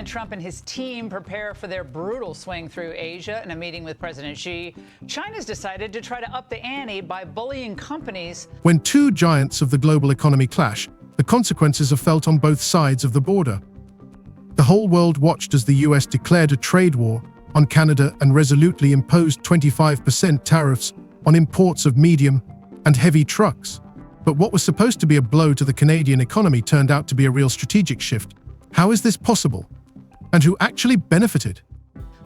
Trump and his team prepare for their brutal swing through Asia in a meeting with President Xi, China's decided to try to up the ante by bullying companies. When two giants of the global economy clash, the consequences are felt on both sides of the border. The whole world watched as the US declared a trade war on Canada and resolutely imposed 25% tariffs on imports of medium and heavy trucks. But what was supposed to be a blow to the Canadian economy turned out to be a real strategic shift. How is this possible? And who actually benefited?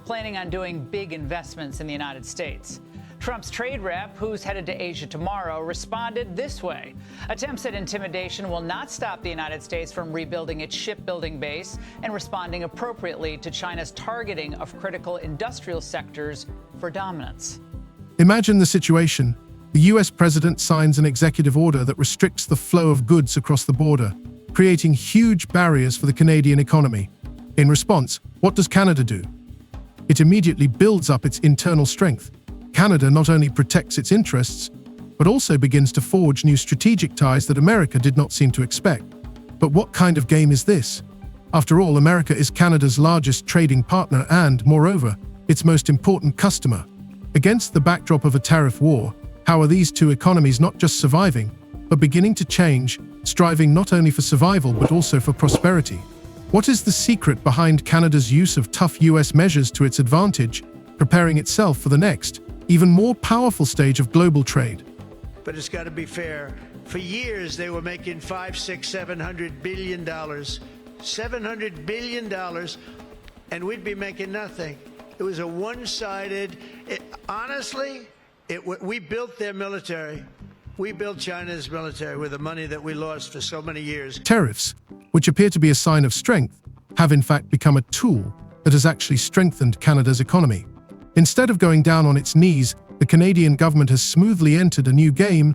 Planning on doing big investments in the United States. Trump's trade rep, who's headed to Asia tomorrow, responded this way. Attempts at intimidation will not stop the United States from rebuilding its shipbuilding base and responding appropriately to China's targeting of critical industrial sectors for dominance. Imagine the situation. The US president signs an executive order that restricts the flow of goods across the border, creating huge barriers for the Canadian economy. In response, what does Canada do? It immediately builds up its internal strength. Canada not only protects its interests, but also begins to forge new strategic ties that America did not seem to expect. But what kind of game is this? After all, America is Canada's largest trading partner and, moreover, its most important customer. Against the backdrop of a tariff war, how are these two economies not just surviving, but beginning to change, striving not only for survival but also for prosperity? What is the secret behind Canada's use of tough US measures to its advantage, preparing itself for the next, even more powerful stage of global trade? But it's got to be fair. For years, they were making $500, $600, $700 billion. $700 billion, and we'd be making nothing. It was a one-sided, honestly, we built their military. We built China's military with the money that we lost for so many years. Tariffs, which appear to be a sign of strength, have in fact become a tool that has actually strengthened Canada's economy. Instead of going down on its knees, the Canadian government has smoothly entered a new game,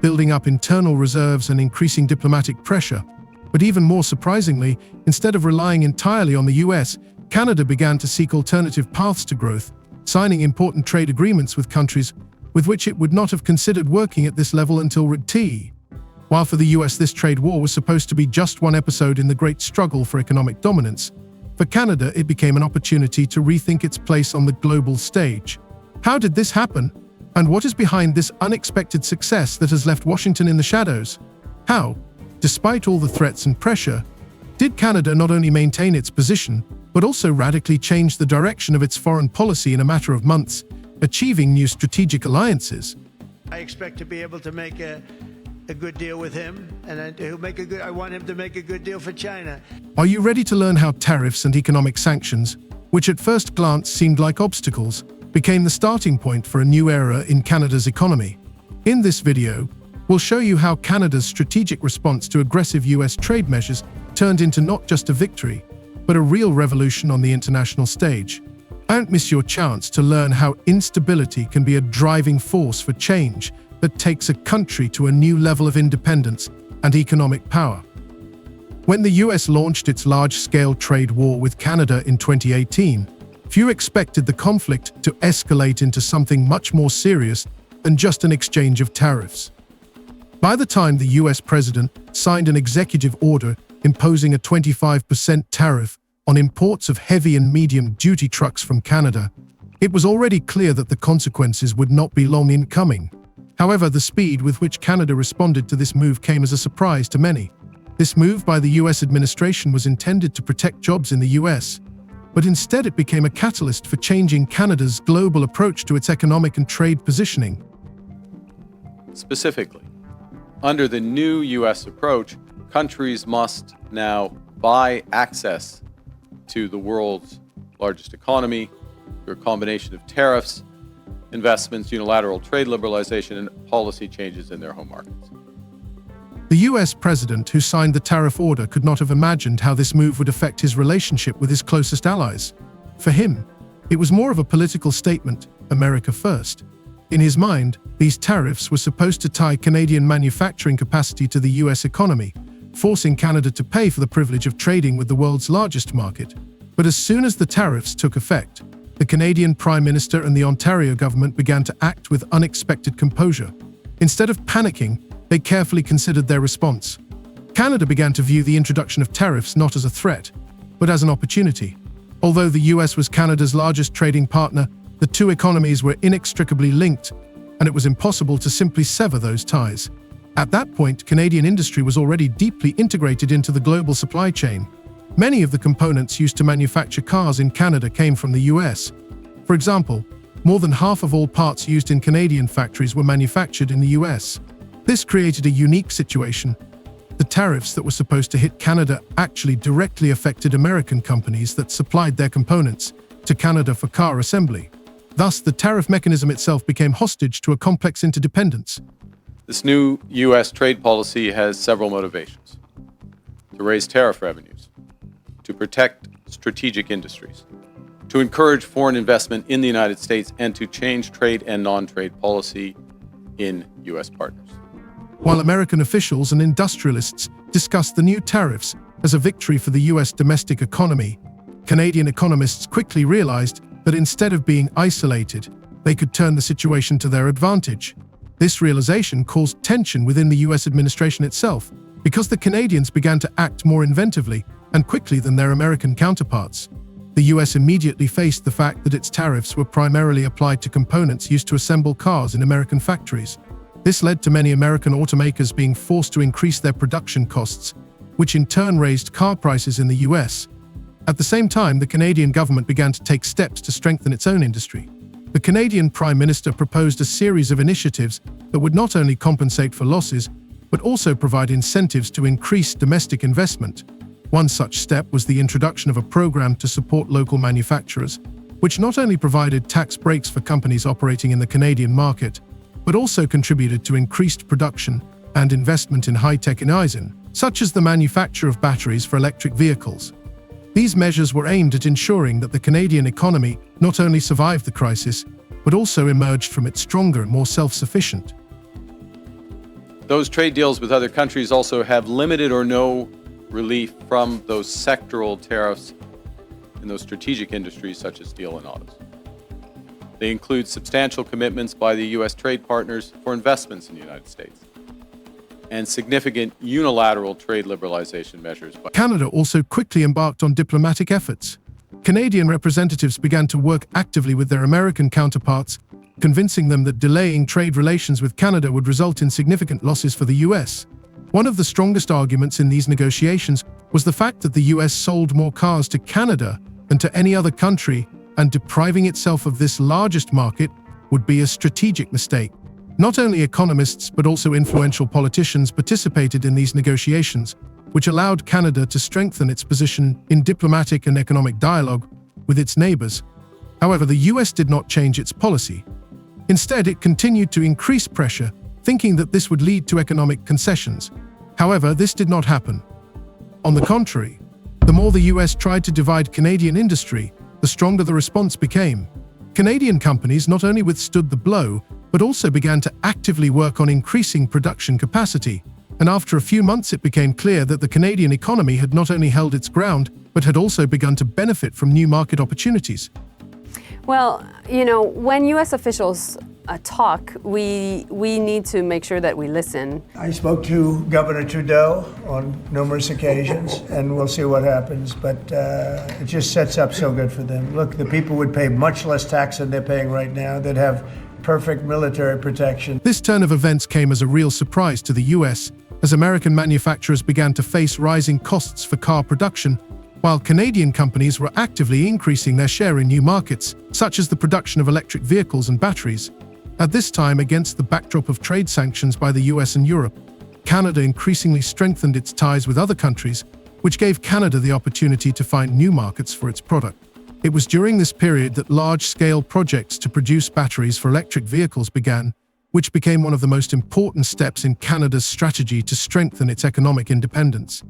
building up internal reserves and increasing diplomatic pressure. But even more surprisingly, instead of relying entirely on the US, Canada began to seek alternative paths to growth, signing important trade agreements with countries with which it would not have considered working at this level until RIT. While for the US this trade war was supposed to be just one episode in the great struggle for economic dominance, for Canada it became an opportunity to rethink its place on the global stage. How did this happen? And what is behind this unexpected success that has left Washington in the shadows? How, despite all the threats and pressure, did Canada not only maintain its position, but also radically change the direction of its foreign policy in a matter of months, achieving new strategic alliances? I expect to be able to make a good deal with him, and I want him to make a good deal for China. Are you ready to learn how tariffs and economic sanctions, which at first glance seemed like obstacles, became the starting point for a new era in Canada's economy? In this video, we'll show you how Canada's strategic response to aggressive US trade measures turned into not just a victory, but a real revolution on the international stage. Don't miss your chance to learn how instability can be a driving force for change that takes a country to a new level of independence and economic power. When the US launched its large-scale trade war with Canada in 2018, few expected the conflict to escalate into something much more serious than just an exchange of tariffs. By the time the US president signed an executive order imposing a 25% tariff on imports of heavy and medium-duty trucks from Canada, it was already clear that the consequences would not be long in coming. However, the speed with which Canada responded to this move came as a surprise to many. This move by the US administration was intended to protect jobs in the US, but instead it became a catalyst for changing Canada's global approach to its economic and trade positioning. Specifically, under the new US approach, countries must now buy access to the world's largest economy through a combination of tariffs, investments, unilateral trade liberalization, and policy changes in their home markets. The US president who signed the tariff order could not have imagined how this move would affect his relationship with his closest allies. For him, it was more of a political statement, America first. In his mind, these tariffs were supposed to tie Canadian manufacturing capacity to the US economy, forcing Canada to pay for the privilege of trading with the world's largest market. But as soon as the tariffs took effect, the Canadian Prime Minister and the Ontario government began to act with unexpected composure. Instead of panicking, they carefully considered their response. Canada began to view the introduction of tariffs not as a threat, but as an opportunity. Although the US was Canada's largest trading partner, the two economies were inextricably linked, and it was impossible to simply sever those ties. At that point, Canadian industry was already deeply integrated into the global supply chain. Many of the components used to manufacture cars in Canada came from the US. For example, more than half of all parts used in Canadian factories were manufactured in the US. This created a unique situation. The tariffs that were supposed to hit Canada actually directly affected American companies that supplied their components to Canada for car assembly. Thus, the tariff mechanism itself became hostage to a complex interdependence. This new U.S. trade policy has several motivations: to raise tariff revenues, to protect strategic industries, to encourage foreign investment in the United States, and to change trade and non-trade policy in U.S. partners. While American officials and industrialists discussed the new tariffs as a victory for the U.S. domestic economy, Canadian economists quickly realized that instead of being isolated, they could turn the situation to their advantage. This realization caused tension within the U.S. administration itself, because the Canadians began to act more inventively and quickly than their American counterparts. The U.S. immediately faced the fact that its tariffs were primarily applied to components used to assemble cars in American factories. This led to many American automakers being forced to increase their production costs, which in turn raised car prices in the U.S. At the same time, the Canadian government began to take steps to strengthen its own industry. The Canadian Prime Minister proposed a series of initiatives that would not only compensate for losses, but also provide incentives to increase domestic investment. One such step was the introduction of a program to support local manufacturers, which not only provided tax breaks for companies operating in the Canadian market, but also contributed to increased production and investment in high-tech innovation, such as the manufacture of batteries for electric vehicles. These measures were aimed at ensuring that the Canadian economy not only survived the crisis, but also emerged from it stronger and more self-sufficient. Those trade deals with other countries also have limited or no relief from those sectoral tariffs in those strategic industries such as steel and autos. They include substantial commitments by the U.S. trade partners for investments in the United States and significant unilateral trade liberalization measures. Canada also quickly embarked on diplomatic efforts. Canadian representatives began to work actively with their American counterparts, convincing them that delaying trade relations with Canada would result in significant losses for the U.S. One of the strongest arguments in these negotiations was the fact that the U.S. sold more cars to Canada than to any other country, and depriving itself of this largest market would be a strategic mistake. Not only economists but also influential politicians participated in these negotiations, which allowed Canada to strengthen its position in diplomatic and economic dialogue with its neighbors. However, the US did not change its policy. Instead, it continued to increase pressure, thinking that this would lead to economic concessions. However, this did not happen. On the contrary, the more the US tried to divide Canadian industry, the stronger the response became. Canadian companies not only withstood the blow, but also began to actively work on increasing production capacity. And after a few months, it became clear that the Canadian economy had not only held its ground, but had also begun to benefit from new market opportunities. Well, you know, when U.S. officials talk, we need to make sure that we listen. I spoke to Governor Trudeau on numerous occasions, and we'll see what happens, but it just sets up so good for them. Look, the people would pay much less tax than they're paying right now. They'd have perfect military protection. This turn of events came as a real surprise to the US, as American manufacturers began to face rising costs for car production, while Canadian companies were actively increasing their share in new markets, such as the production of electric vehicles and batteries. At this time, against the backdrop of trade sanctions by the US and Europe, Canada increasingly strengthened its ties with other countries, which gave Canada the opportunity to find new markets for its product. It was during this period that large-scale projects to produce batteries for electric vehicles began, which became one of the most important steps in Canada's strategy to strengthen its economic independence.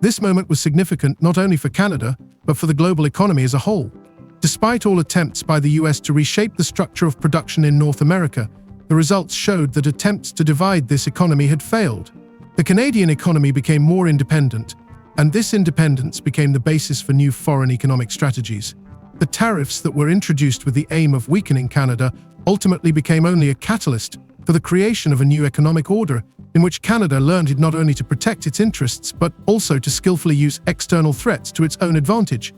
This moment was significant not only for Canada, but for the global economy as a whole. Despite all attempts by the US to reshape the structure of production in North America, the results showed that attempts to divide this economy had failed. The Canadian economy became more independent, and this independence became the basis for new foreign economic strategies. The tariffs that were introduced with the aim of weakening Canada ultimately became only a catalyst for the creation of a new economic order in which Canada learned not only to protect its interests, but also to skillfully use external threats to its own advantage.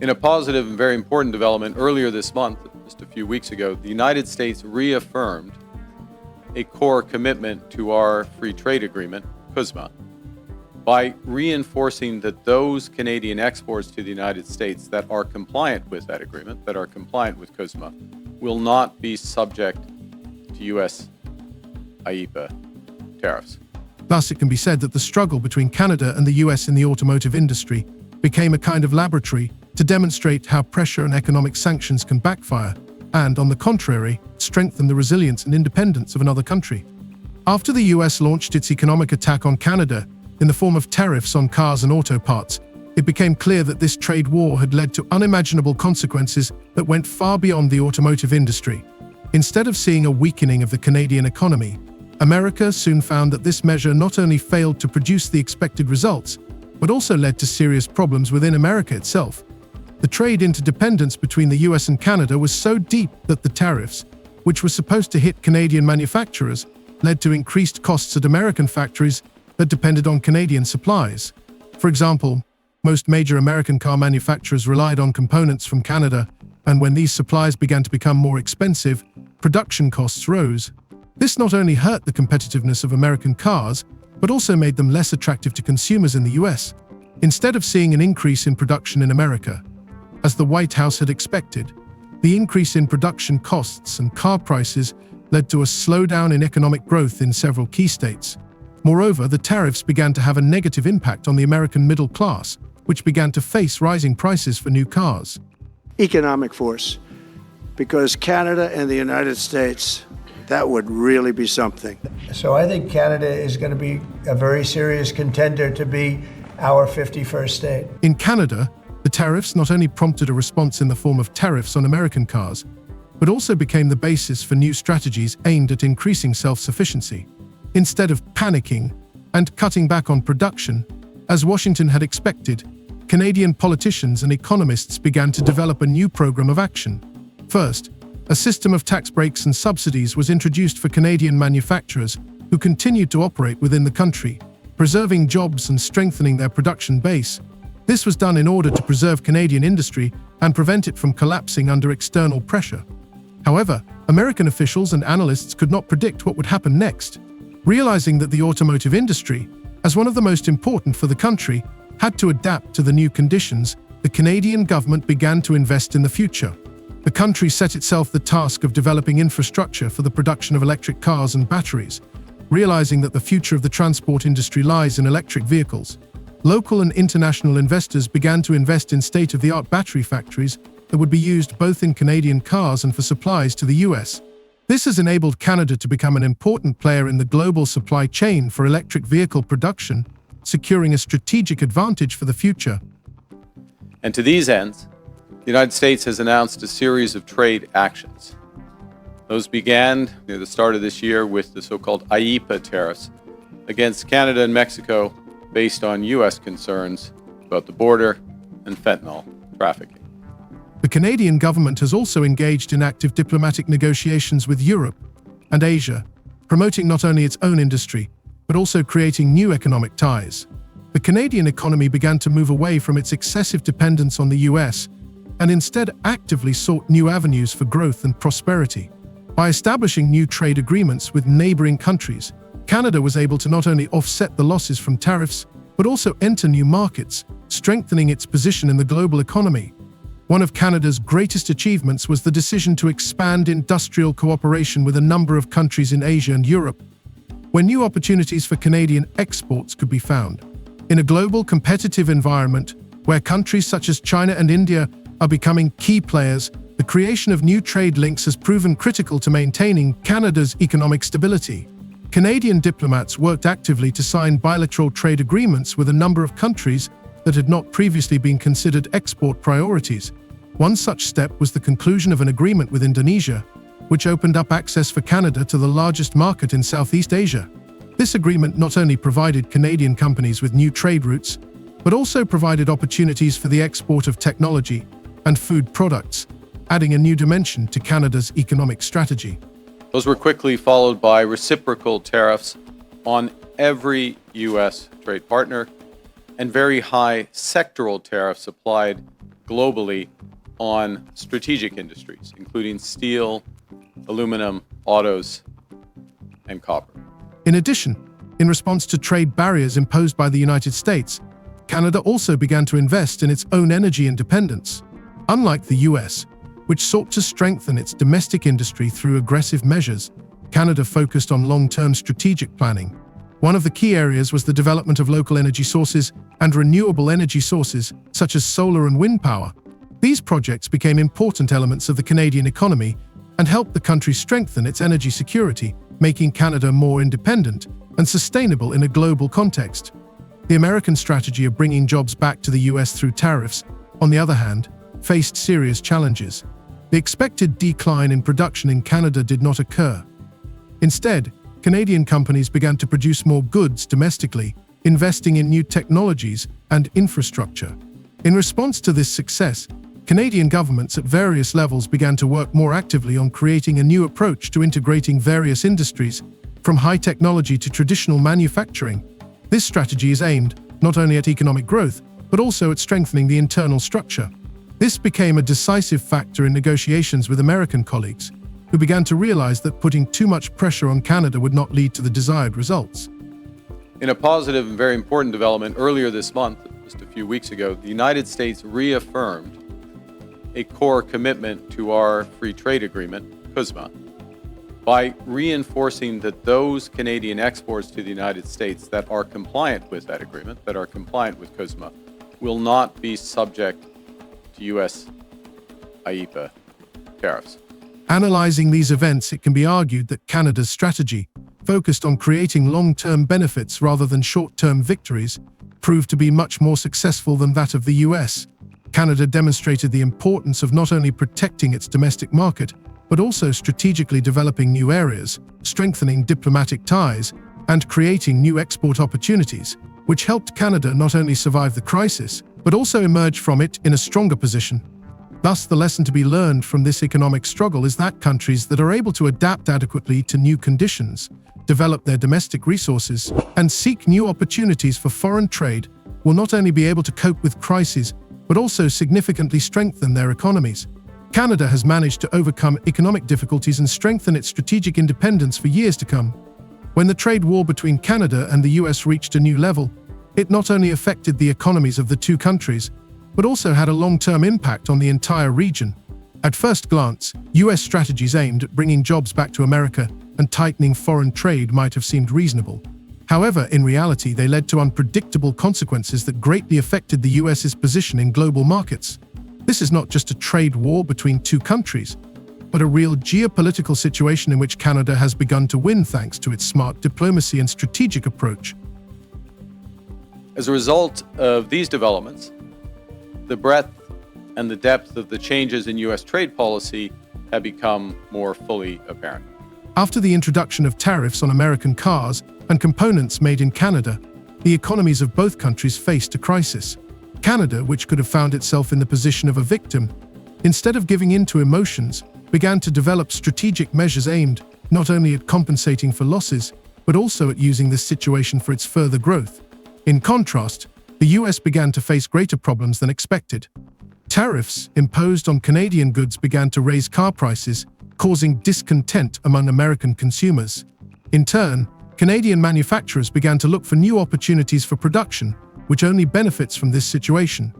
In a positive and very important development earlier this month, just a few weeks ago, the United States reaffirmed a core commitment to our free trade agreement, CUSMA, by reinforcing that those Canadian exports to the United States that are compliant with that agreement, that are compliant with CUSMA, will not be subject to U.S. IEEPA tariffs. Thus, it can be said that the struggle between Canada and the US in the automotive industry became a kind of laboratory to demonstrate how pressure and economic sanctions can backfire and, on the contrary, strengthen the resilience and independence of another country. After the US launched its economic attack on Canada in the form of tariffs on cars and auto parts, it became clear that this trade war had led to unimaginable consequences that went far beyond the automotive industry. Instead of seeing a weakening of the Canadian economy, America soon found that this measure not only failed to produce the expected results, but also led to serious problems within America itself. The trade interdependence between the US and Canada was so deep that the tariffs, which were supposed to hit Canadian manufacturers, led to increased costs at American factories that depended on Canadian supplies. For example, most major American car manufacturers relied on components from Canada, and when these supplies began to become more expensive, production costs rose. This not only hurt the competitiveness of American cars, but also made them less attractive to consumers in the US. Instead of seeing an increase in production in America, as the White House had expected, the increase in production costs and car prices led to a slowdown in economic growth in several key states. Moreover, the tariffs began to have a negative impact on the American middle class, which began to face rising prices for new cars. Economic force, because Canada and the United States, that would really be something. So I think Canada is going to be a very serious contender to be our 51st state. In Canada, the tariffs not only prompted a response in the form of tariffs on American cars, but also became the basis for new strategies aimed at increasing self-sufficiency. Instead of panicking and cutting back on production, as Washington had expected, Canadian politicians and economists began to develop a new program of action. First, a system of tax breaks and subsidies was introduced for Canadian manufacturers who continued to operate within the country, preserving jobs and strengthening their production base. This was done in order to preserve Canadian industry and prevent it from collapsing under external pressure. However, American officials and analysts could not predict what would happen next. Realizing that the automotive industry, as one of the most important for the country, had to adapt to the new conditions, the Canadian government began to invest in the future. The country set itself the task of developing infrastructure for the production of electric cars and batteries, realizing that the future of the transport industry lies in electric vehicles. Local and international investors began to invest in state-of-the-art battery factories that would be used both in Canadian cars and for supplies to the US. This has enabled Canada to become an important player in the global supply chain for electric vehicle production, securing a strategic advantage for the future. And to these ends, the United States has announced a series of trade actions. Those began near the start of this year with the so-called IEEPA tariffs against Canada and Mexico based on U.S. concerns about the border and fentanyl trafficking. The Canadian government has also engaged in active diplomatic negotiations with Europe and Asia, promoting not only its own industry, but also creating new economic ties. The Canadian economy began to move away from its excessive dependence on the US and instead actively sought new avenues for growth and prosperity. By establishing new trade agreements with neighboring countries, Canada was able to not only offset the losses from tariffs, but also enter new markets, strengthening its position in the global economy. One of Canada's greatest achievements was the decision to expand industrial cooperation with a number of countries in Asia and Europe, where new opportunities for Canadian exports could be found. In a global competitive environment, where countries such as China and India are becoming key players, the creation of new trade links has proven critical to maintaining Canada's economic stability. Canadian diplomats worked actively to sign bilateral trade agreements with a number of countries that had not previously been considered export priorities. One such step was the conclusion of an agreement with Indonesia, which opened up access for Canada to the largest market in Southeast Asia. This agreement not only provided Canadian companies with new trade routes, but also provided opportunities for the export of technology and food products, adding a new dimension to Canada's economic strategy. Those were quickly followed by reciprocal tariffs on every U.S. trade partner and very high sectoral tariffs applied globally on strategic industries, including steel, aluminum, autos, and copper. In addition, in response to trade barriers imposed by the United States, Canada also began to invest in its own energy independence. Unlike the US, which sought to strengthen its domestic industry through aggressive measures, Canada focused on long-term strategic planning. One of the key areas was the development of local energy sources and renewable energy sources, such as solar and wind power. These projects became important elements of the Canadian economy and helped the country strengthen its energy security, making Canada more independent and sustainable in a global context. The American strategy of bringing jobs back to the US through tariffs, on the other hand, faced serious challenges. The expected decline in production in Canada did not occur. Instead, Canadian companies began to produce more goods domestically, investing in new technologies and infrastructure. In response to this success, Canadian governments at various levels began to work more actively on creating a new approach to integrating various industries, from high technology to traditional manufacturing. This strategy is aimed not only at economic growth, but also at strengthening the internal structure. This became a decisive factor in negotiations with American colleagues, who began to realize that putting too much pressure on Canada would not lead to the desired results. In a positive and very important development earlier this month, just a few weeks ago, the United States reaffirmed a core commitment to our free trade agreement, CUSMA, by reinforcing that those Canadian exports to the United States that are compliant with that agreement, that are compliant with CUSMA, will not be subject to U.S. IEEPA tariffs. Analyzing these events, it can be argued that Canada's strategy, focused on creating long-term benefits rather than short-term victories, proved to be much more successful than that of the US. Canada demonstrated the importance of not only protecting its domestic market, but also strategically developing new areas, strengthening diplomatic ties, and creating new export opportunities, which helped Canada not only survive the crisis, but also emerge from it in a stronger position. Thus, the lesson to be learned from this economic struggle is that countries that are able to adapt adequately to new conditions, develop their domestic resources, and seek new opportunities for foreign trade will not only be able to cope with crises, but also significantly strengthen their economies. Canada has managed to overcome economic difficulties and strengthen its strategic independence for years to come. When the trade war between Canada and the US reached a new level, it not only affected the economies of the two countries, but also had a long-term impact on the entire region. At first glance, US strategies aimed at bringing jobs back to America and tightening foreign trade might have seemed reasonable. However, in reality, they led to unpredictable consequences that greatly affected the US's position in global markets. This is not just a trade war between two countries, but a real geopolitical situation in which Canada has begun to win thanks to its smart diplomacy and strategic approach. As a result of these developments, the breadth and the depth of the changes in U.S. trade policy have become more fully apparent. After the introduction of tariffs on American cars and components made in Canada, the economies of both countries faced a crisis. Canada, which could have found itself in the position of a victim, instead of giving in to emotions, began to develop strategic measures aimed not only at compensating for losses, but also at using this situation for its further growth. In contrast, the US began to face greater problems than expected. Tariffs imposed on Canadian goods began to raise car prices, causing discontent among American consumers. In turn, Canadian manufacturers began to look for new opportunities for production, which only benefits from this situation.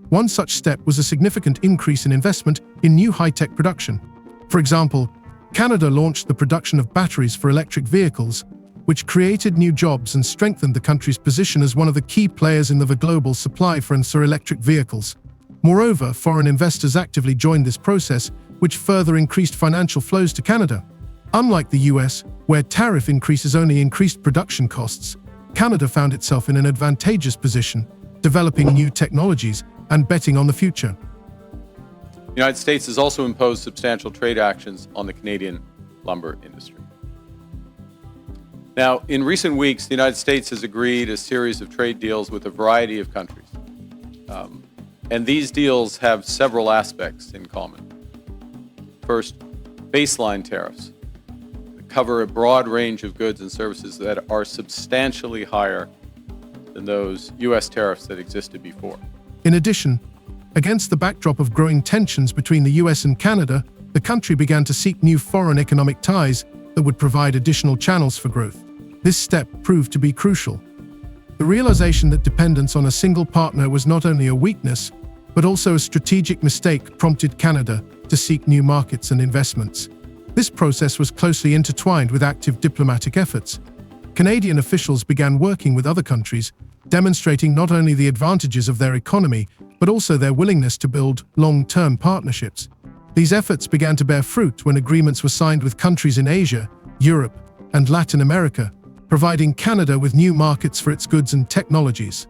One such step was a significant increase in investment in new high-tech production. For example, Canada launched the production of batteries for electric vehicles, which created new jobs and strengthened the country's position as one of the key players in the global supply for electric vehicles. Moreover, foreign investors actively joined this process, which further increased financial flows to Canada. Unlike the US, where tariff increases only increased production costs, Canada found itself in an advantageous position, developing new technologies and betting on the future. The United States has also imposed substantial trade actions on the Canadian lumber industry. Now, in recent weeks, the United States has agreed a series of trade deals with a variety of countries. And these deals have several aspects in common. First, baseline tariffs. The cover a broad range of goods and services that are substantially higher than those U.S. tariffs that existed before. In addition, against the backdrop of growing tensions between the US and Canada, the country began to seek new foreign economic ties that would provide additional channels for growth. This step proved to be crucial. The realization that dependence on a single partner was not only a weakness, but also a strategic mistake prompted Canada to seek new markets and investments. This process was closely intertwined with active diplomatic efforts. Canadian officials began working with other countries, demonstrating not only the advantages of their economy, but also their willingness to build long-term partnerships. These efforts began to bear fruit when agreements were signed with countries in Asia, Europe, and Latin America, providing Canada with new markets for its goods and technologies.